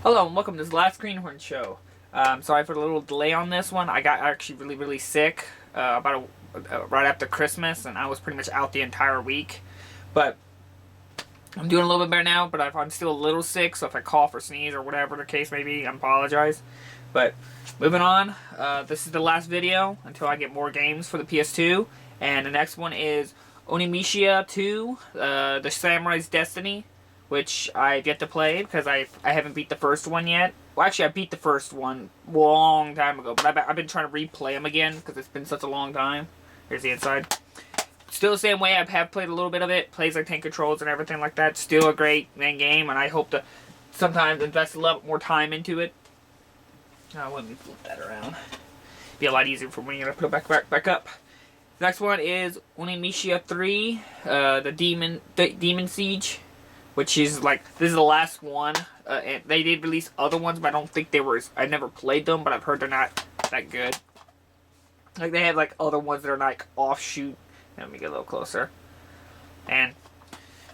Hello and welcome to this last Greenhorn show. Sorry for the little delay on this one. I got actually really sick right after Christmas, and I was pretty much out the entire week. But I'm doing a little bit better now, but I'm still a little sick, so if I cough or sneeze or whatever the case may be, I apologize. But moving on, this is the last video until I get more games for the PS2, and the next one is Onimusha 2, The Samurai's Destiny, which I've yet to play because I haven't beat the first one yet. Well, actually, I beat the first one a long time ago, but I've been trying to replay them again because it's been such a long time. Here's the inside. Still the same way. I have played a little bit of it. Plays like tank controls and everything like that. Still a great main game, and I hope to sometimes invest a lot more time into it. Let me flip that around. Be a lot easier for me to put it back up. The next one is Onimusha 3, the Demon Siege, which is like, this is the last one. And they did release other ones, but I don't think they were, I never played them, but I've heard they're not that good. Like, they have like other ones that are like offshoot. Let me get a little closer. And,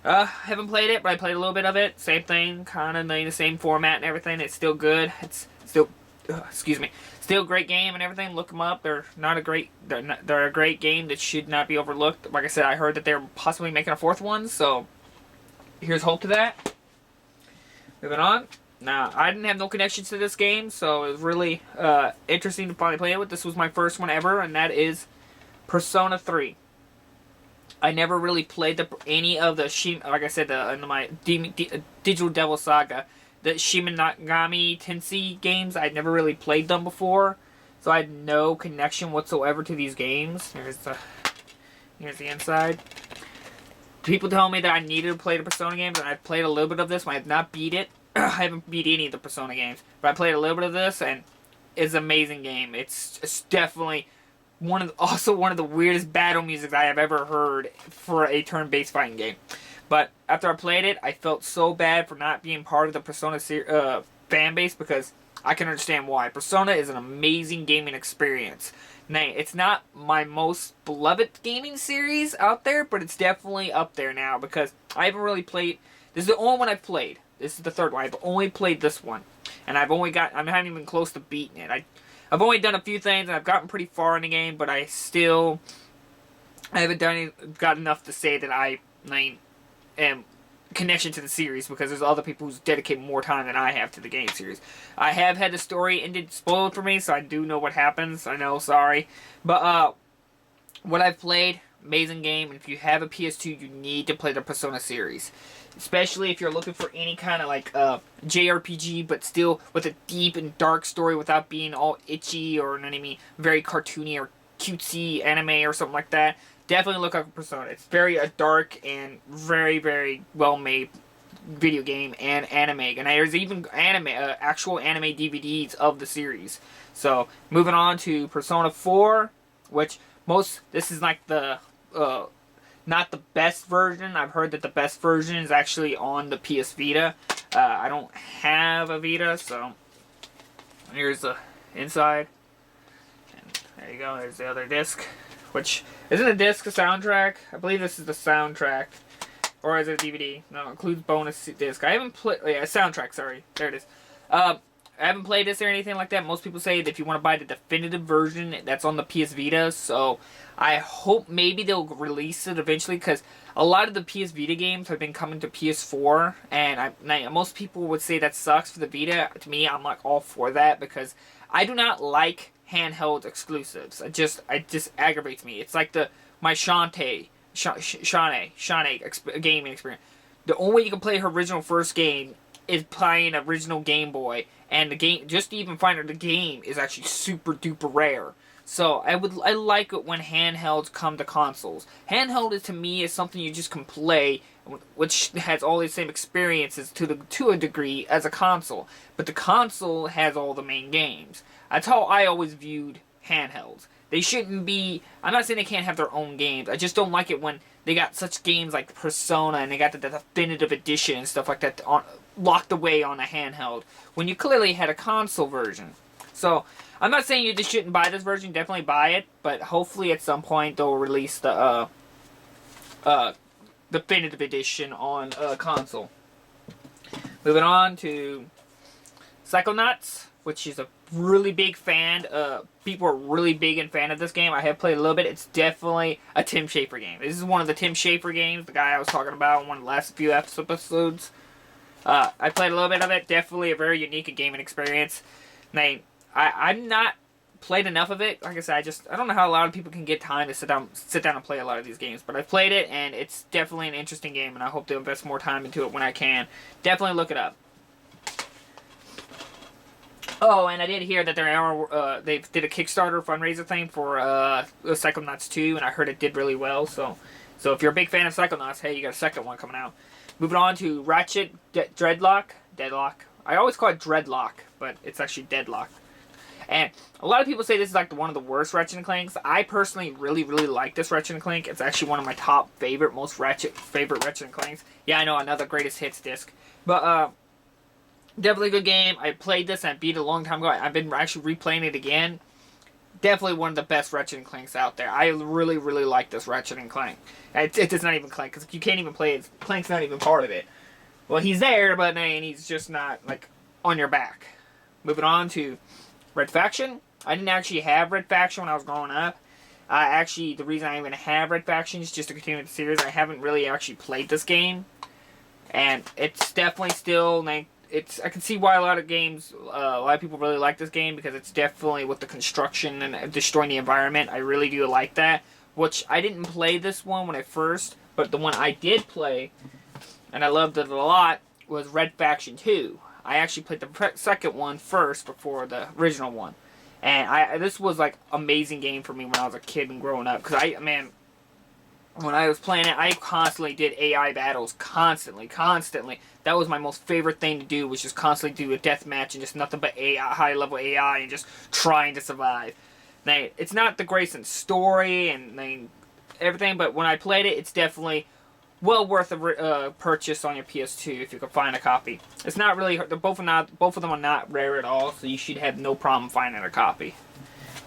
haven't played it, but I played a little bit of it. Same thing, kind of the same format and everything. It's still good. It's still, excuse me, still a great game and everything. Look them up. They're a great game that should not be overlooked. Like I said, I heard that they're possibly making a fourth one, so here's hope to that. Moving on. Now, I didn't have no connections to this game, so it was really interesting to finally play it with. This was my first one ever, and that is Persona 3. I never really played any of the like I said, in my Digital Devil Saga, the Shinigami Tensei games. I'd never really played them before, so I had no connection whatsoever to these games. Here's the inside. People tell me that I needed to play the Persona games, and I've played a little bit of this. I have not beat it. I haven't beat any of the Persona games, but I played a little bit of this, and it's an amazing game. It's definitely one of the weirdest battle music I have ever heard for a turn-based fighting game. But after I played it, I felt so bad for not being part of the Persona fan base, because I can understand why. Persona is an amazing gaming experience. Nay, it's not my most beloved gaming series out there, but it's definitely up there now, because I haven't really played. This is the only one I've played. This is the third one. I've only played this one, and I'm not even close to beating it. I've only done a few things, and I've gotten pretty far in the game, but I haven't got enough to say that I am connection to the series, because there's other people who's dedicated more time than I have to the game series. I have had the story ended spoiled for me, so I do know what happens. I know, sorry. But what I've played, amazing game, and if you have a PS2, you need to play the Persona series. Especially if you're looking for any kind of like JRPG, but still with a deep and dark story without being all itchy or, you know what I mean, very cartoony or cutesy anime or something like that. Definitely look up Persona. It's very dark and very well made video game and anime. And there's even actual anime DVDs of the series. So moving on to Persona 4, which this is like the not the best version. I've heard that the best version is actually on the PS Vita. I don't have a Vita, so here's the inside. And there you go. There's the other disc, which isn't a disc, a soundtrack. I believe this is the soundtrack, or is it a DVD? No, it includes bonus disc. I haven't played a soundtrack. Sorry, there it is. I haven't played this or anything like that. Most people say that if you want to buy the definitive version, that's on the PS Vita. So I hope maybe they'll release it eventually, because a lot of the PS Vita games have been coming to PS4, and most people would say that sucks for the Vita. To me, I'm like all for that, because I do not like handheld exclusives. It just aggravates me. It's like my Shane gaming experience. The only way you can play her original first game is playing original Game Boy, and the game, just to even find out the game, is actually super duper rare. So I like it when handhelds come to consoles. Handheld to me is something you just can play, which has all the same experiences to a degree as a console. But the console has all the main games. That's how I always viewed handhelds. They shouldn't be. I'm not saying they can't have their own games. I just don't like it when they got such games like Persona and they got the definitive edition and stuff like that locked away on a handheld, when you clearly had a console version. So I'm not saying you just shouldn't buy this version. Definitely buy it, but hopefully at some point they'll release the definitive edition on console. Moving on to Psychonauts, which is a really big fan. People are really big and fan of this game. I have played a little bit. It's definitely a Tim Schafer game. This is one of the Tim Schafer games, the guy I was talking about in one of the last few episodes. I played a little bit of it. Definitely a very unique gaming experience. I'm not played enough of it. Like I said, I don't know how a lot of people can get time to sit down and play a lot of these games. But I've played it, and it's definitely an interesting game, and I hope to invest more time into it when I can. Definitely look it up. Oh, and I did hear that they did a Kickstarter fundraiser thing for Psychonauts 2, and I heard it did really well. So if you're a big fan of Psychonauts, hey, you got a second one coming out. Moving on to Ratchet Deadlocked. I always call it Dreadlock, but it's actually Deadlocked. And a lot of people say this is like one of the worst Ratchet & Clanks. I personally really, really like this Ratchet & Clank. It's actually one of my top favorite Ratchet & Clanks. Yeah, I know, another greatest hits disc. But, definitely a good game. I played this and I beat it a long time ago. I've been actually replaying it again. Definitely one of the best Ratchet & Clanks out there. I really, really like this Ratchet & Clank. It does not even Clank, because you can't even play it. Clank's not even part of it. Well, he's there, but he's just not, like, on your back. Moving on to Red Faction. I didn't actually have Red Faction when I was growing up. The reason I even have Red Faction is just to continue the series. I haven't really actually played this game. And it's definitely still, I can see why a lot of people really like this game, because it's definitely with the construction and destroying the environment. I really do like that. Which, I didn't play this one when I first, but the one I did play, and I loved it a lot, was Red Faction 2. I actually played the second one first before the original one. And this was like amazing game for me when I was a kid and growing up. Because when I was playing it, I constantly did AI battles. Constantly. That was my most favorite thing to do, was just constantly do a deathmatch and just nothing but AI, high-level AI, and just trying to survive. It's not the greatest in story and everything, but when I played it, it's definitely well worth a purchase on your PS2 if you can find a copy. It's not really, both of them are not rare at all, so you should have no problem finding a copy.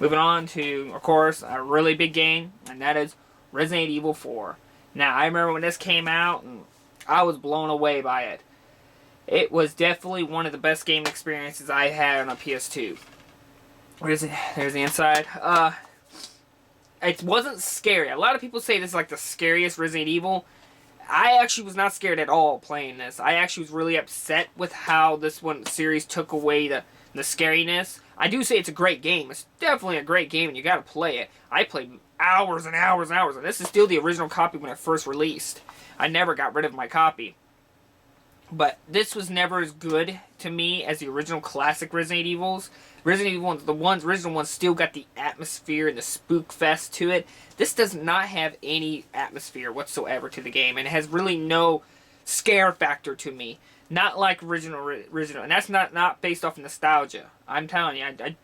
Moving on to, of course, a really big game, and that is Resident Evil 4. Now, I remember when this came out, and I was blown away by it. It was definitely one of the best game experiences I had on a PS2. Where is it? There's the inside. It wasn't scary. A lot of people say this is like the scariest Resident Evil. I actually was not scared at all playing this. I actually was really upset with how this series took away the scariness. I do say it's a great game. It's definitely a great game, and you gotta play it. I played hours and hours and hours, and this is still the original copy when it first released. I never got rid of my copy. But this was never as good to me as the original classic Resident Evils. Resident Evil, the original ones still got the atmosphere and the spook fest to it. This does not have any atmosphere whatsoever to the game, and it has really no scare factor to me. Not like original, and that's not based off of nostalgia. I'm telling you,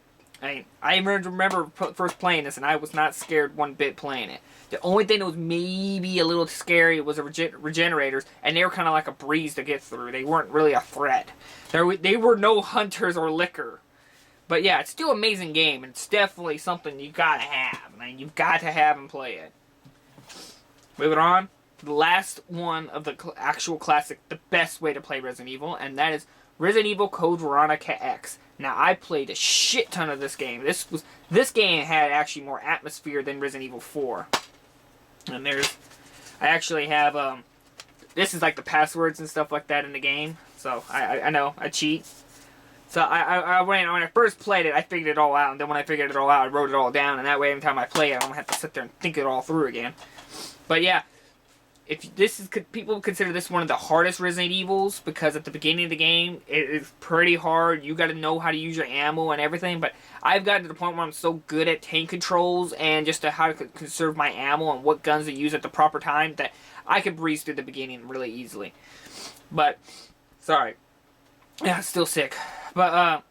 I remember first playing this, and I was not scared one bit playing it. The only thing that was maybe a little scary was the regenerators, and they were kind of like a breeze to get through. They weren't really a threat. They were no hunters or liquor. But yeah, it's still an amazing game, and it's definitely something you gotta have. You've got to have and play it. Moving on, the last one of the actual classic, the best way to play Resident Evil, and that is Resident Evil Code Veronica X. Now, I played a shit ton of this game. This game had actually more atmosphere than Resident Evil 4. And I actually have, this is like the passwords and stuff like that in the game. So, I know, I cheat. So, when I first played it, I figured it all out. And then when I figured it all out, I wrote it all down. And that way, every time I play it, I don't have to sit there and think it all through again. But yeah, people consider this one of the hardest Resident Evils, because at the beginning of the game, it is pretty hard. You got to know how to use your ammo and everything. But I've gotten to the point where I'm so good at tank controls and just how to conserve my ammo and what guns to use at the proper time that I could breeze through the beginning really easily. But, sorry. Yeah, still sick. But,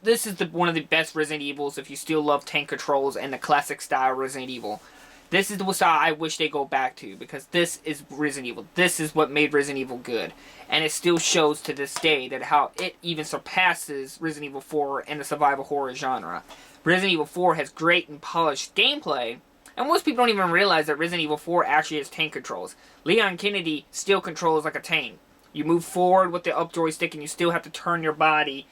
this is one of the best Resident Evils if you still love tank controls and the classic style Resident Evil. This is the style I wish they go back to, because this is Resident Evil. This is what made Resident Evil good. And it still shows to this day that how it even surpasses Resident Evil 4 in the survival horror genre. Resident Evil 4 has great and polished gameplay, and most people don't even realize that Resident Evil 4 actually has tank controls. Leon Kennedy still controls like a tank. You move forward with the up joystick, and you still have to turn your body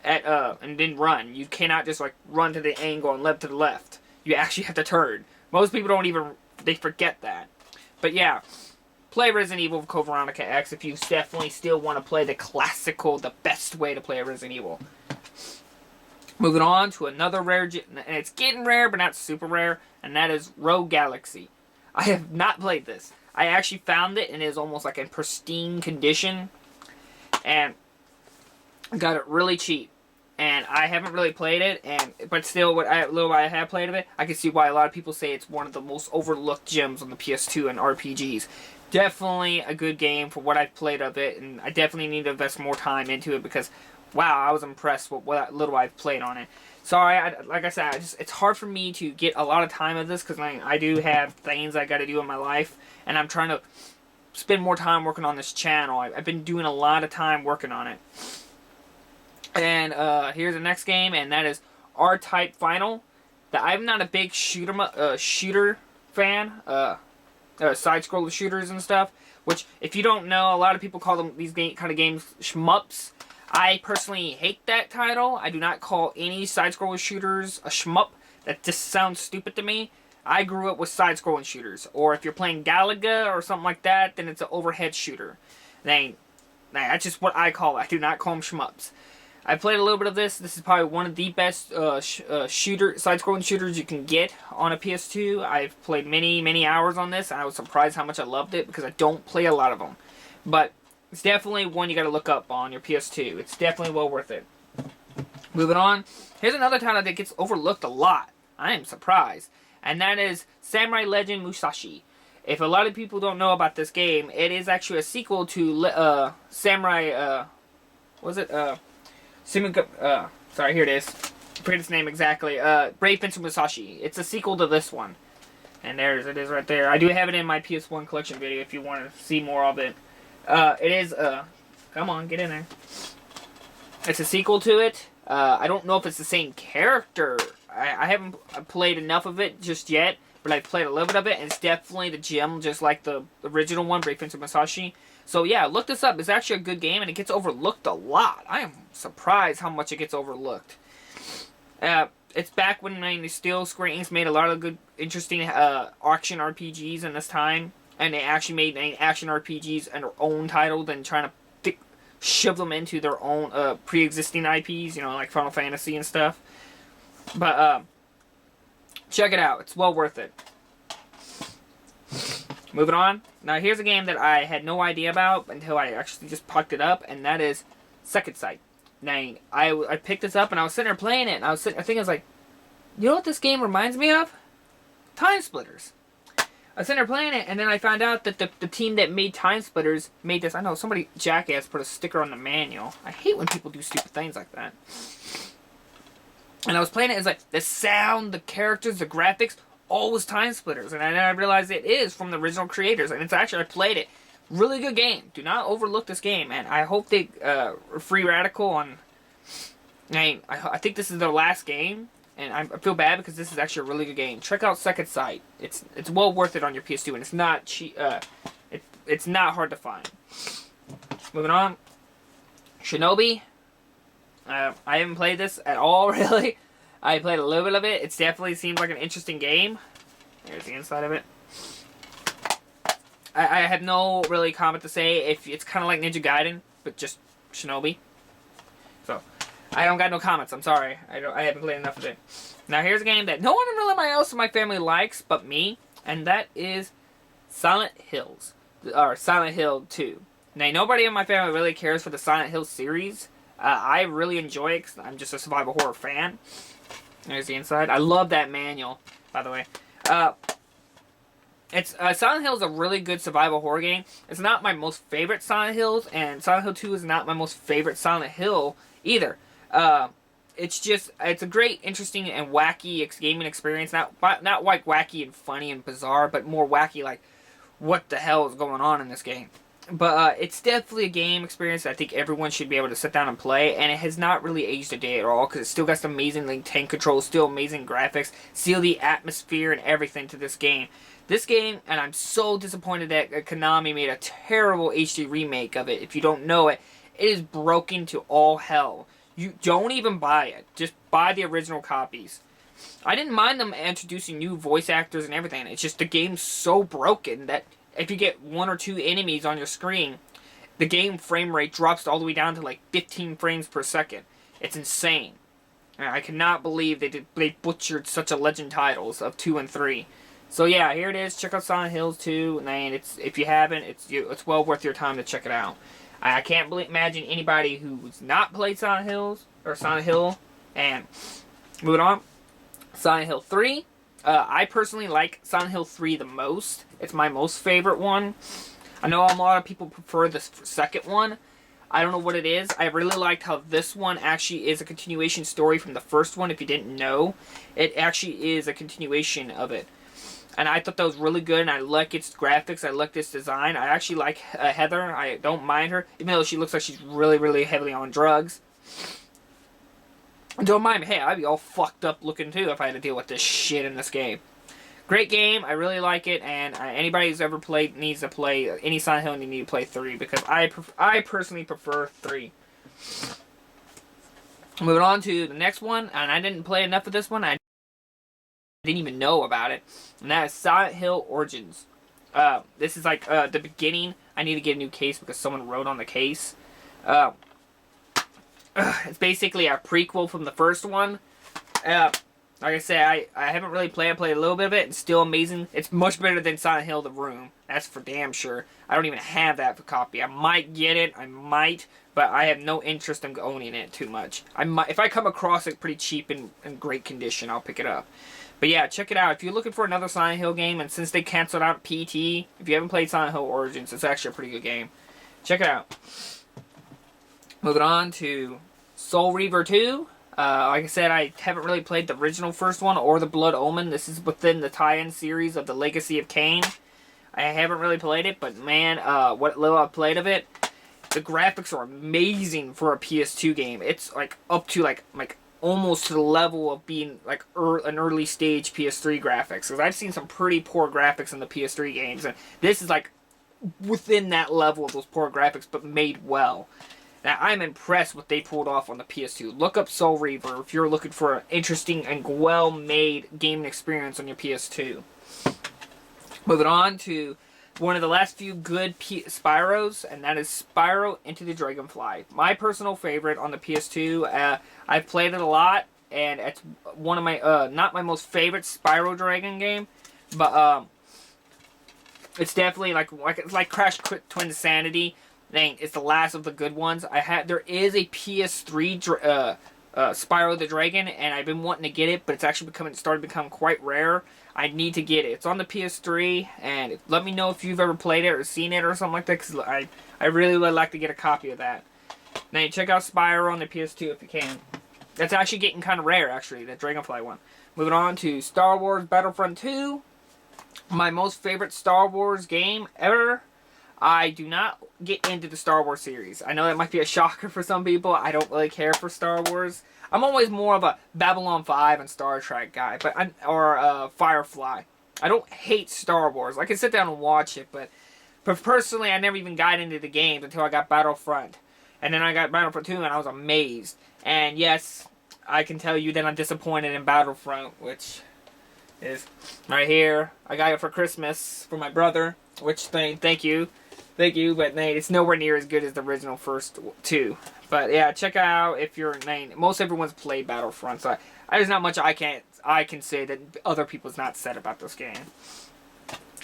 and then run. You cannot just like run to the angle and left to the left. You actually have to turn. Most people don't even, they forget that. But yeah, play Resident Evil Code Veronica X if you definitely still want to play the classical, the best way to play a Resident Evil. Moving on to another rare, and it's getting rare, but not super rare, and that is Rogue Galaxy. I have not played this. I actually found it, and it is almost like in pristine condition, and got it really cheap. And I haven't really played it, but still, what little I have played of it, I can see why a lot of people say it's one of the most overlooked gems on the PS2 and RPGs. Definitely a good game for what I've played of it, and I definitely need to invest more time into it because, wow, I was impressed with what little I've played on it. Sorry, like I said, it's hard for me to get a lot of time of this because I do have things I got to do in my life, and I'm trying to spend more time working on this channel. I've been doing a lot of time working on it. And here's the next game, and that is R-Type Final. I'm not a big shooter fan, side-scroller shooters and stuff. Which, if you don't know, a lot of people call them these kind of games shmups. I personally hate that title. I do not call any side-scroller shooters a shmup. That just sounds stupid to me. I grew up with side-scrolling shooters, or if you're playing Galaga or something like that, then it's an overhead shooter. That's just what I call it. I do not call them shmups. I played a little bit of this. This is probably one of the best side-scrolling shooters you can get on a PS2. I've played many hours on this, and I was surprised how much I loved it because I don't play a lot of them. But it's definitely one you got to look up on your PS2. It's definitely well worth it. Moving on, here's another title that gets overlooked a lot. I am surprised, and that is Samurai Legend Musashi. If a lot of people don't know about this game, it is actually a sequel to Samurai. Sorry, here it is. I forget its name exactly. Brave Fencer Musashi. It's a sequel to this one. And there's it is right there. I do have it in my PS1 collection video if you want to see more of it. It is, come on, get in there. It's a sequel to it. I don't know if it's the same character. I haven't played enough of it just yet, but I've played a little bit of it, and it's definitely the gem, just like the original one, Brave Fencer Musashi. So yeah, look this up. It's actually a good game, and it gets overlooked a lot. I am surprised how much it gets overlooked. It's back when Steel Square Enix made a lot of good, interesting action RPGs in this time, and they actually made action RPGs and their own title than trying to shove them into their own pre-existing IPs, you know, like Final Fantasy and stuff. But check it out. It's well worth it. Moving on. Now here's a game that I had no idea about until I actually just picked it up, and that is Second Sight. Now, I picked this up and I was sitting there playing it, and I was thinking, like, you know what this game reminds me of? Timesplitters. I was sitting there playing it, and then I found out that the team that made Timesplitters made this. I know, somebody, jackass, put a sticker on the manual. I hate when people do stupid things like that. And I was playing it, it's like, the sound, the characters, the graphics, all was Timesplitters. And then I realized it is from the original creators, and it's actually, I played it. Really good game. Do not overlook this game, and I hope they free Radical on. I think this is their last game, and I feel bad because this is actually a really good game. Check out Second Sight. It's well worth it on your PS2, and it's not cheap. It's not hard to find. Moving on, Shinobi. I haven't played this at all, really. I played a little bit of it. It definitely seems like an interesting game. There's the inside of it. I have no really comment to say. If it's kind of like Ninja Gaiden, but just Shinobi. So, I don't got no comments. I'm sorry. I haven't played enough of it. Now, here's a game that no one really else in my family likes but me, and that is Silent Hills. Or Silent Hill 2. Now, nobody in my family really cares for the Silent Hill series. I really enjoy it because I'm just a survival horror fan. There's the inside. I love that manual, by the way. Silent Hill is a really good survival horror game. It's not my most favorite Silent Hills, and Silent Hill 2 is not my most favorite Silent Hill either. It's a great, interesting, and wacky gaming experience. Not like wacky and funny and bizarre, but more wacky like, what the hell is going on in this game? But it's definitely a game experience that I think everyone should be able to sit down and play, and it has not really aged a day at all, because it's still got some amazing tank controls, still amazing graphics, still the atmosphere and everything to this game. This game, and I'm so disappointed that Konami made a terrible HD remake of it. If you don't know it, it is broken to all hell. You don't even buy it. Just buy the original copies. I didn't mind them introducing new voice actors and everything. It's just the game's so broken that if you get 1 or 2 enemies on your screen, the game frame rate drops all the way down to like 15 frames per second. It's insane. I cannot believe they butchered such a legend titles of 2 and 3. So yeah, here it is. Check out Silent Hills 2, and if you haven't, it's well worth your time to check it out. I can't imagine anybody who's not played Silent Hills or Silent Hill. And moving on, Silent Hill 3. I personally like Silent Hill 3 the most. It's my most favorite one. I know a lot of people prefer the second one. I don't know what it is. I really liked how this one actually is a continuation story from the first one. If you didn't know, it actually is a continuation of it. And I thought that was really good, and I like its graphics, I like its design. I actually like Heather. I don't mind her, even though she looks like she's really, really heavily on drugs. I don't mind. Hey, I'd be all fucked up looking too if I had to deal with this shit in this game. Great game. I really like it, and anybody who's ever played needs to play any Silent Hill, and you need to play 3, because I personally prefer 3. Moving on to the next one, and I didn't play enough of this one. I didn't even know about it, and that is Silent Hill Origins. This is like the beginning. I need to get a new case because someone wrote on the case. It's basically a prequel from the first one. Like I said, I haven't really played. I played a little bit of it. It's still amazing. It's much better than Silent Hill The Room. That's for damn sure. I don't even have that for copy. I might get it. I might. But I have no interest in owning it too much. If I come across it pretty cheap and in great condition, I'll pick it up. But yeah, check it out. If you're looking for another Silent Hill game, and since they canceled out PT, if you haven't played Silent Hill Origins, it's actually a pretty good game. Check it out. Moving on to Soul Reaver 2. Like I said, I haven't really played the original first one or the Blood Omen. This is within the tie-in series of the Legacy of Kain. I haven't really played it, but man, what little I've played of it, the graphics are amazing for a PS2 game. It's like up to like almost to the level of being like an early stage PS3 graphics. Because I've seen some pretty poor graphics in the PS3 games, and this is like within that level of those poor graphics, but made well. Now, I'm impressed what they pulled off on the PS2. Look up Soul Reaver if you're looking for an interesting and well-made gaming experience on your PS2. Moving on to one of the last few good Spyros, and that is Spyro Into the Dragonfly. My personal favorite on the PS2. I've played it a lot, and it's one of my, not my most favorite Spyro Dragon game, but it's definitely like Crash Twin Sanity. It's the last of the good ones. There is a PS3 Spyro the Dragon, and I've been wanting to get it, but it's actually started to become quite rare. I need to get it. It's on the PS3, and let me know if you've ever played it or seen it or something like that, because I really would like to get a copy of that. Now, you check out Spyro on the PS2 if you can. That's actually getting kind of rare, actually, that Dragonfly one. Moving on to Star Wars Battlefront 2. My most favorite Star Wars game ever. I do not get into the Star Wars series. I know that might be a shocker for some people. I don't really care for Star Wars. I'm always more of a Babylon 5 and Star Trek guy, or Firefly. I don't hate Star Wars. I can sit down and watch it, but personally, I never even got into the games until I got Battlefront. And then I got Battlefront 2, and I was amazed. And yes, I can tell you that I'm disappointed in Battlefront, which is right here. I got it for Christmas for my brother, which, thank you. Thank you, but it's nowhere near as good as the original first 2. But yeah, check out if you're most everyone's played Battlefront, so there's not much I can say that other people's not said about this game.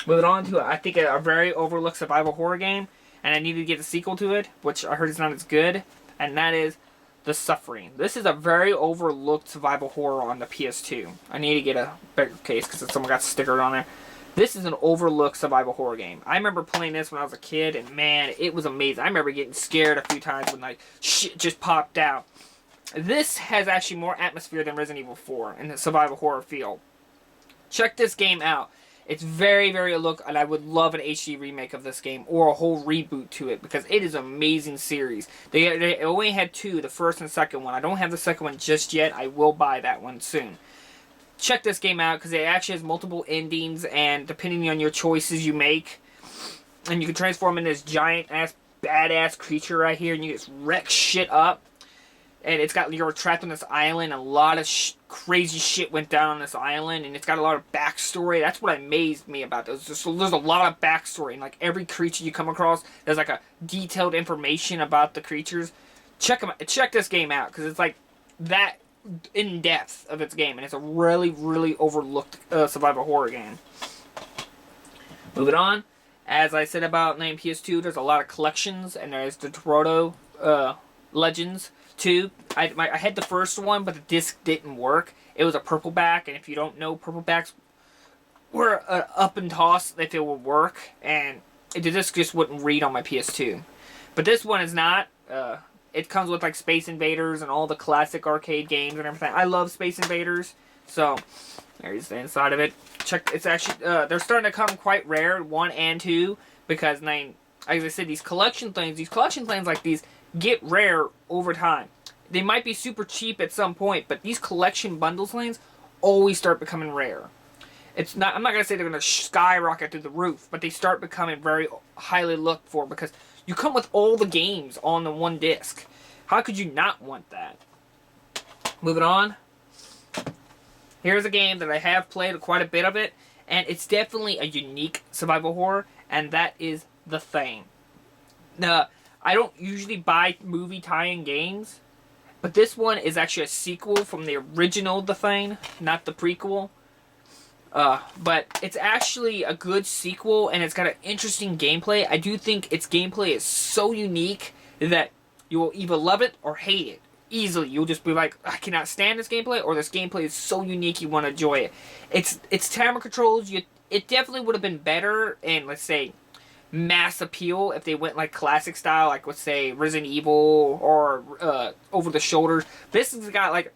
Moving on to I think a very overlooked survival horror game, and I need to get a sequel to it, which I heard is not as good, and that is The Suffering. This is a very overlooked survival horror on the PS2. I need to get a better case because someone got stickered on there. This is an overlooked survival horror game. I remember playing this when I was a kid, and man, it was amazing. I remember getting scared a few times when shit just popped out. This has actually more atmosphere than Resident Evil 4 in the survival horror field. Check this game out. It's very, very overlooked, and I would love an HD remake of this game or a whole reboot to it because it is an amazing series. They only had 2, the first and second one. I don't have the second one just yet. I will buy that one soon. Check this game out because it actually has multiple endings, and depending on your choices you make, and you can transform into this giant ass badass creature right here, and you just wreck shit up. and you're trapped on this island. A lot of crazy shit went down on this island, and it's got a lot of backstory. That's what amazed me about this. There's a lot of backstory, and like every creature you come across, there's like a detailed information about the creatures. Check this game out, because it's like that in depth of its game, and it's a really, really overlooked survival horror game. Moving on, as I said about name PS2, there's a lot of collections, and there's the Taito Legends 2. I had the first one, but the disc didn't work. It was a purple back, and if you don't know, purple backs were up and toss if it would work, and the disc just wouldn't read on my PS2. But this one is not. It comes with like Space Invaders and all the classic arcade games and everything. I love Space Invaders, so there's the inside of it. Check. It's actually they're starting to come quite rare, 1 and 2, because as I said, these collection things like these get rare over time. They might be super cheap at some point, but these collection bundles things always start becoming rare. I'm not gonna say they're gonna skyrocket through the roof, but they start becoming very highly looked for, because you come with all the games on the one disc. How could you not want that? Moving on. Here's a game that I have played quite a bit of it, and it's definitely a unique survival horror, and that is The Thing. Now, I don't usually buy movie tie-in games, but this one is actually a sequel from the original The Thing, not the prequel. But it's actually a good sequel, and it's got an interesting gameplay. I do think its gameplay is so unique that you will either love it or hate it. Easily. You'll just be like, I cannot stand this gameplay, or this gameplay is so unique you want to enjoy it. Its camera controls, it definitely would have been better in, let's say, mass appeal if they went like classic style, like let's say Resident Evil or over the shoulders. This has got like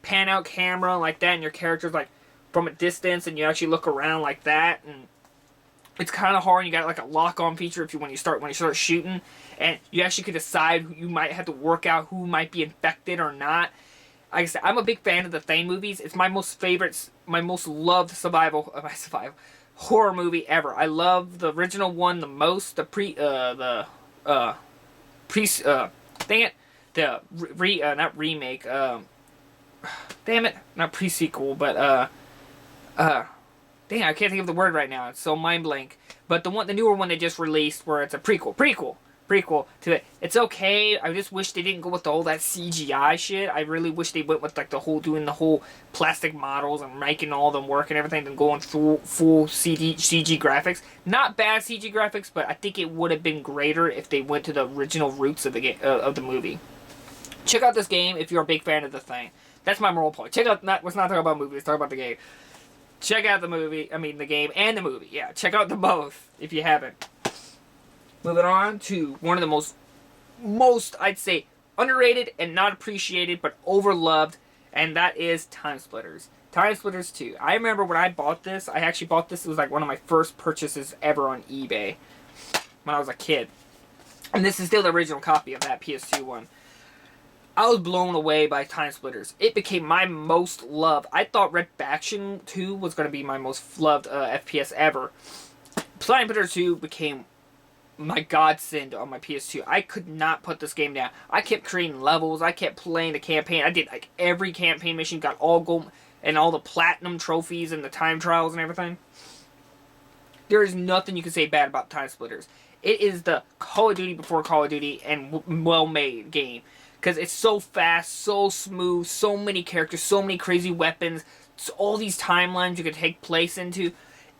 pan out camera like that, and your character's like from a distance, and you actually look around like that, and it's kind of hard. You got like a lock-on feature when you start shooting, and you actually could decide who you might have to work out who might be infected or not. Like I said, I'm a big fan of the Thing movies. It's my most loved survival horror movie ever. I love the original one the most. Not remake. Damn it, not pre-sequel, but dang, I can't think of the word right now. It's so mind blank. But the newer one they just released, where it's a prequel to it. It's okay. I just wish they didn't go with all that CGI shit. I really wish they went with like doing the whole plastic models and making all them work and everything, and going full CG graphics. Not bad CG graphics, but I think it would have been greater if they went to the original roots of the game, of the movie. Check out this game if you're a big fan of The Thing. That's my moral point. Let's not talk about movies. Let's talk about the game. Check out the game and the movie. Yeah, check out the both if you haven't. Moving on to one of the most I'd say underrated and not appreciated but overloved, and that is Timesplitters. Timesplitters 2. I remember when I bought this. I actually bought this. It was like one of my first purchases ever on eBay when I was a kid. And this is still the original copy of that PS2 one. I was blown away by Timesplitters. It became my most loved. I thought Red Faction 2 was going to be my most loved FPS ever. Timesplitters 2 became my godsend on my PS2. I could not put this game down. I kept creating levels. I kept playing the campaign. I did like every campaign mission, got all gold and all the platinum trophies and the time trials and everything. There is nothing you can say bad about Timesplitters. It is the Call of Duty before Call of Duty and well-made game. Because it's so fast, so smooth, so many characters, so many crazy weapons, all these timelines you could take place into.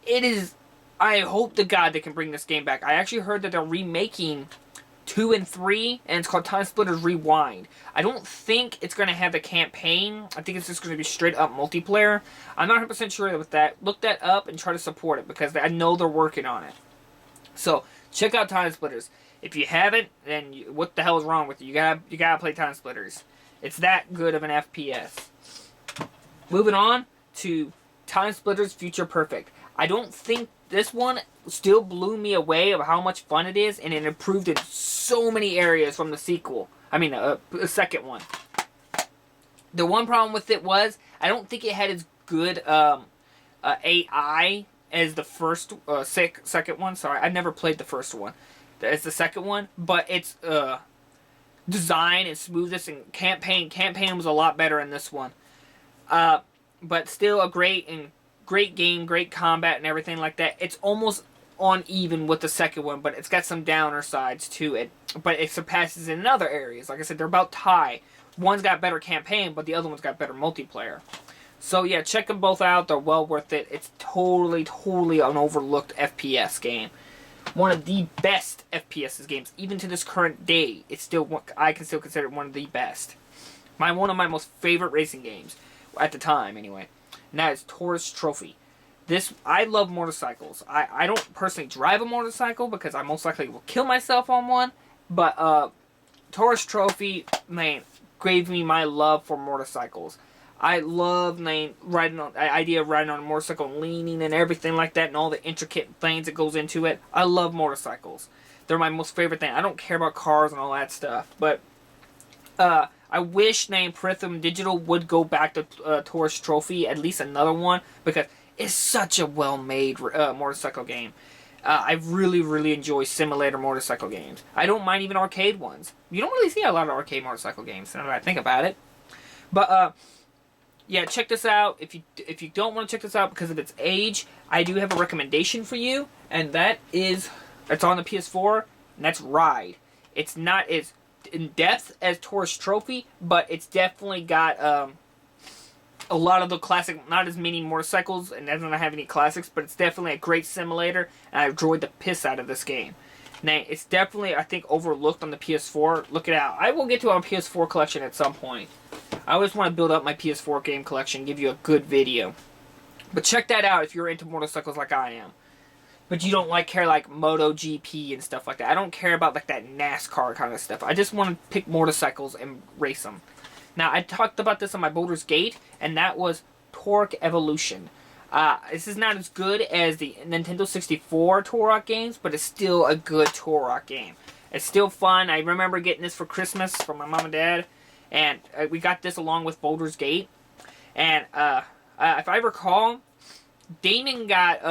It is... I hope to God they can bring this game back. I actually heard that they're remaking 2 and 3, and it's called Timesplitters Rewind. I don't think it's going to have the campaign. I think it's just going to be straight up multiplayer. I'm not 100% sure with that. Look that up and try to support it, because I know they're working on it. So, check out Timesplitters. If you haven't, then what the hell is wrong with you? You gotta play Timesplitters. It's that good of an FPS. Moving on to Timesplitters Future Perfect. I don't think this one still blew me away of how much fun it is, and it improved in so many areas from the sequel. The second one. The one problem with it was, I don't think it had as good AI as the first, second one. Sorry, I never played the first one. It's the second one, but it's design and smoothness and campaign. Campaign was a lot better in this one. But still a great game, great combat and everything like that. It's almost on even with the second one, but it's got some downer sides to it. But it surpasses in other areas. Like I said, they're about tie. One's got better campaign, but the other one's got better multiplayer. So yeah, check them both out. They're well worth it. It's totally an overlooked FPS game. One of the best FPS games, even to this current day. It's still, I can still consider it one of the best. One of my most favorite racing games at the time, anyway. And that is Taurus Trophy. I love motorcycles. I don't personally drive a motorcycle because I most likely will kill myself on one. But Taurus Trophy, man, gave me my love for motorcycles. I love the idea of riding on a motorcycle, leaning and everything like that, and all the intricate things that goes into it. I love motorcycles. They're my most favorite thing. I don't care about cars and all that stuff, but I wish Prism Digital would go back to Taurus Trophy, at least another one, because it's such a well-made motorcycle game. I really enjoy simulator motorcycle games. I don't mind even arcade ones. You don't really see a lot of arcade motorcycle games, now that I think about it. But yeah, check this out. If you don't want to check this out because of its age, I do have a recommendation for you, and that is, it's on the PS4, and that's Ride. It's not as in depth as Taurus Trophy, but it's definitely got a lot of the classic, not as many motorcycles, and doesn't have any classics, but it's definitely a great simulator, and I enjoyed the piss out of this game. Now, it's definitely, I think, overlooked on the PS4. Look it out. I will get to our PS4 collection at some point. I always want to build up my PS4 game collection, give you a good video. But check that out if you're into motorcycles like I am. But you don't care like MotoGP and stuff like that. I don't care about like that NASCAR kind of stuff. I just want to pick motorcycles and race them. Now, I talked about this on my Baldur's Gate, and that was Turok Evolution. This is not as good as the Nintendo 64 Turok games, but it's still a good Turok game. It's still fun. I remember getting this for Christmas from my mom and dad, and we got this along with Baldur's Gate. And if I recall, Damon got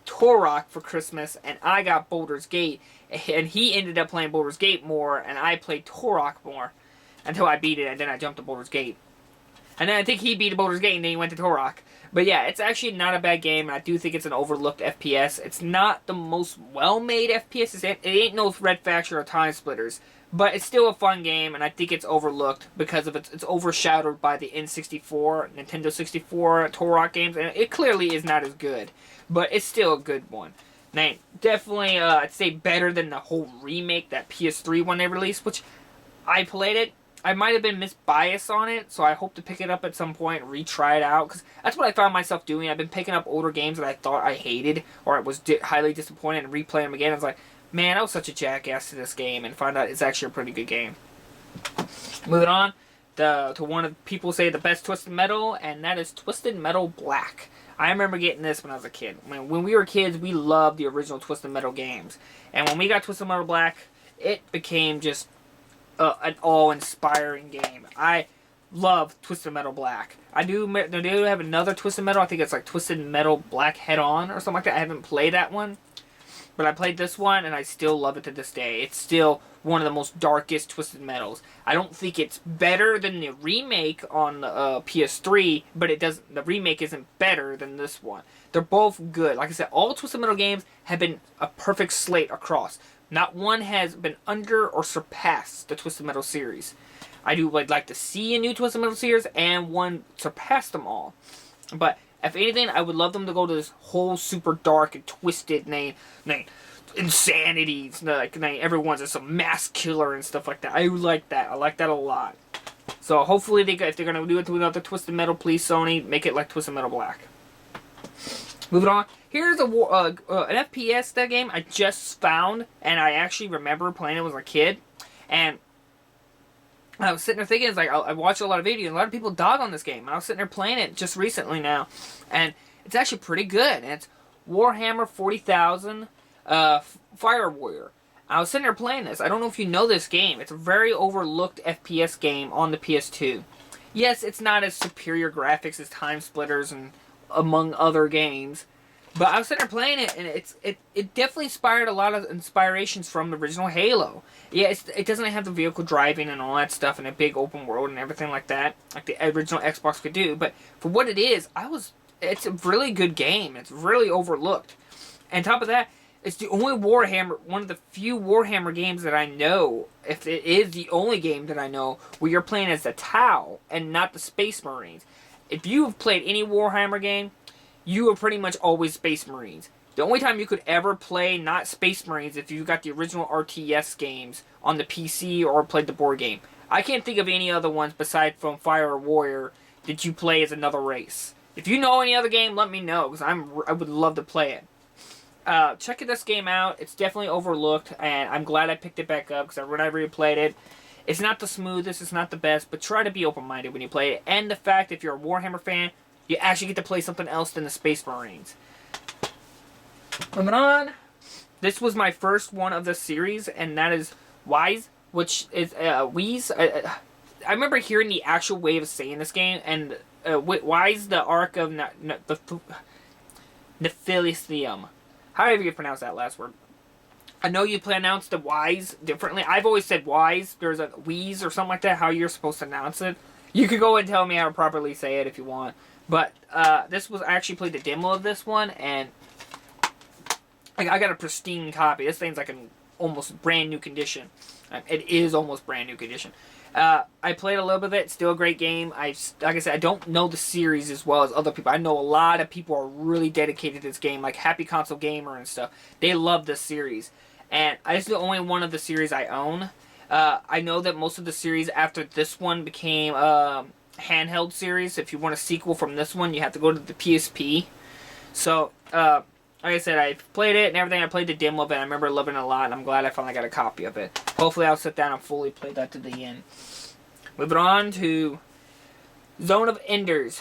Turok for Christmas, and I got Baldur's Gate, and he ended up playing Baldur's Gate more, and I played Turok more. Until I beat it, and then I jumped to Baldur's Gate. And then I think he beat Baldur's Gate, and then he went to Turok. But yeah, it's actually not a bad game, and I do think it's an overlooked FPS. It's not the most well-made FPS. It ain't no Red Faction or Timesplitters. But it's still a fun game, and I think it's overlooked because of it's overshadowed by the N64, Nintendo 64 Turok games, and it clearly is not as good. But it's still a good one. Now, definitely, I'd say better than the whole remake, that PS3 one they released, which I played it. I might have been misbiased on it, so I hope to pick it up at some point and retry it out, because that's what I found myself doing. I've been picking up older games that I thought I hated, or I was highly disappointed, and replaying them again. I was like, man, I was such a jackass to this game, and find out it's actually a pretty good game. Moving on to one of people say the best Twisted Metal, and that is Twisted Metal Black. I remember getting this when I was a kid. When we were kids, we loved the original Twisted Metal games, and when we got Twisted Metal Black, it became just an awe-inspiring game. I love Twisted Metal Black. They do have another Twisted Metal. I think it's like Twisted Metal Black Head-On or something like that. I haven't played that one, but I played this one, and I still love it to this day. It's still one of the most darkest Twisted Metals. I don't think it's better than the remake on the PS3, but the remake isn't better than this one. They're both good. Like I said, all Twisted Metal games have been a perfect slate across. Not one has been under or surpassed the Twisted Metal series. I'd like to see a new Twisted Metal series, and one surpass them all. But if anything, I would love them to go to this whole super dark and twisted insanity. Everyone's just a mass killer and stuff like that. I like that. I like that a lot. So hopefully, if they're gonna do it to another Twisted Metal, please Sony, make it like Twisted Metal Black. Moving on. Here's an FPS that game I just found, and I actually remember playing it when I was a kid. And I was sitting there thinking, it's like, I watched a lot of videos, a lot of people dog on this game, and I was sitting there playing it just recently now, and it's actually pretty good. And it's WarHammer 40,000 Fire Warrior. I was sitting there playing this. I don't know if you know this game. It's a very overlooked FPS game on the PS2. Yes, it's not as superior graphics as Timesplitters and among other games, But I was sitting there playing it, and it definitely inspired a lot of inspirations from the original Halo. Yeah, it doesn't have the vehicle driving and all that stuff, and a big open world and everything like that, like the original Xbox could do. But for what it is, it's a really good game. It's really overlooked. And on top of that, it's the only Warhammer, one of the few Warhammer games that I know, if it is the only game that I know, where you're playing as the Tau and not the Space Marines. If you've played any Warhammer game, you are pretty much always Space Marines. The only time you could ever play not Space Marines if you got the original RTS games on the PC or played the board game. I can't think of any other ones besides from Fire or Warrior that you play as another race. If you know any other game, let me know, because I would love to play it. Check this game out. It's definitely overlooked, and I'm glad I picked it back up, because when I replayed it, it's not the smoothest, it's not the best, but try to be open-minded when you play it. And the fact, if you're a Warhammer fan, you actually get to play something else than the Space Marines. Moving on. This was my first one of the series, and that is Wise, which is Wheeze. I remember hearing the actual way of saying this game, and Wise, the Ark of Napishtim. However you pronounce that last word. I know you pronounce the Wise differently. I've always said Wise. There's a Wheeze or something like that, how you're supposed to announce it. You could go and tell me how to properly say it if you want. But I actually played the demo of this one, and I got a pristine copy. This thing's like in almost brand new condition. It is almost brand new condition. I played a little bit of it. Still a great game. Like I said, I don't know the series as well as other people. I know a lot of people are really dedicated to this game, like Happy Console Gamer and stuff. They love this series. And this is the only one of the series I own. I know that most of the series after this one became handheld series. If you want a sequel from this one, you have to go to the PSP. So, like I said, I played it and everything. I played the demo of it. I remember loving it a lot, and I'm glad I finally got a copy of it. Hopefully, I'll sit down and fully play that to the end. Moving on to Zone of Enders.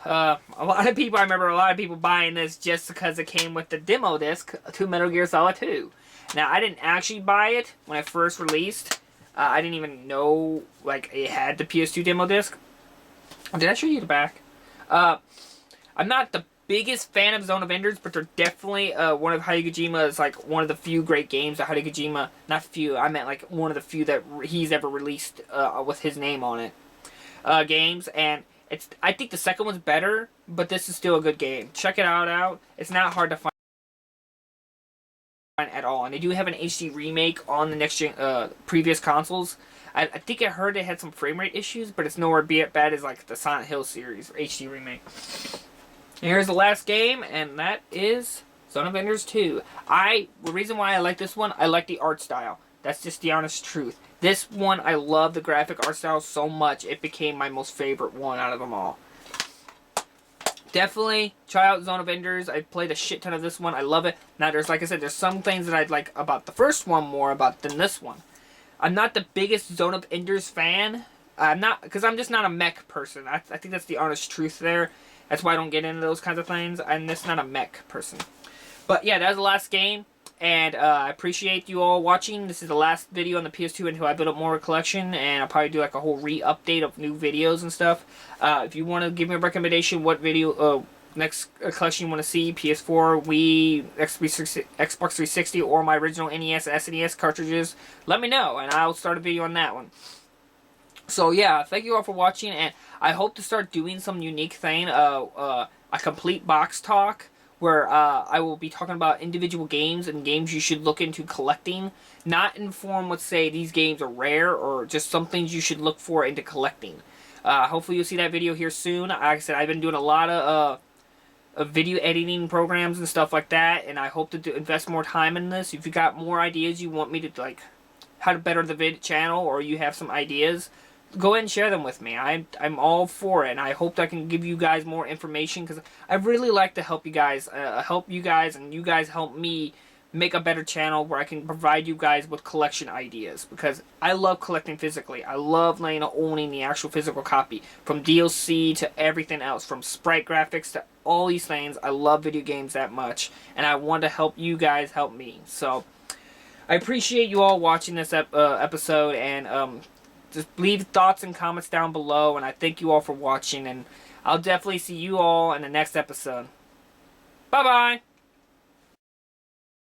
I remember a lot of people buying this just because it came with the demo disc to Metal Gear Solid 2. Now, I didn't actually buy it when it first released. I didn't even know, like, it had the PS2 demo disc. Did I show you the back? I'm not the biggest fan of Zone of Enders, but they're definitely one of Hideo Kojima's, like, one of the few great games that Hideo Kojima, not few, I meant, like, one of the few that he's ever released with his name on it. Games, and I think the second one's better, but this is still a good game. Check it out. It's not hard to find at all, and they do have an HD remake on the next gen, previous consoles. I think I heard they had some frame rate issues, but it's nowhere bad as like the Silent Hill series HD remake. And here's the last game, and that is Zone of Enders 2. The reason why I like this one, I like the art style. That's just the honest truth. This one, I love the graphic art style so much, it became my most favorite one out of them all. Definitely try out Zone of Enders. I played a shit ton of this one. I love it. Now, like I said, there's some things that I'd like about the first one more than this one. I'm not the biggest Zone of Enders fan. Because I'm just not a mech person. I think that's the honest truth there. That's why I don't get into those kinds of things. I'm just not a mech person. But yeah, that was the last game. And I appreciate you all watching. This is the last video on the PS2 until I build up more of a collection. And I'll probably do like a whole re-update of new videos and stuff. If you want to give me a recommendation, what video, next collection you want to see, PS4, Wii, Xbox 360, or my original NES, SNES cartridges, let me know. And I'll start a video on that one. So yeah, thank you all for watching. And I hope to start doing some unique thing, a complete box talk, where I will be talking about individual games and games you should look into collecting. Not in form, let's say, these games are rare, or just some things you should look for into collecting. Hopefully you'll see that video here soon. Like I said, I've been doing a lot of video editing programs and stuff like that, and I hope to invest more time in this. If you got more ideas you want me to, like, how to better the channel, or you have some ideas, go ahead and share them with me. I'm all for it, and I hope that I can give you guys more information, because I really like to help you guys, and you guys help me make a better channel where I can provide you guys with collection ideas, because I love collecting physically. I love owning the actual physical copy, from DLC to everything else, from sprite graphics to all these things. I love video games that much, and I want to help you guys help me. So I appreciate you all watching this episode, and just leave thoughts and comments down below, and I thank you all for watching, and I'll definitely see you all in the next episode. Bye-bye!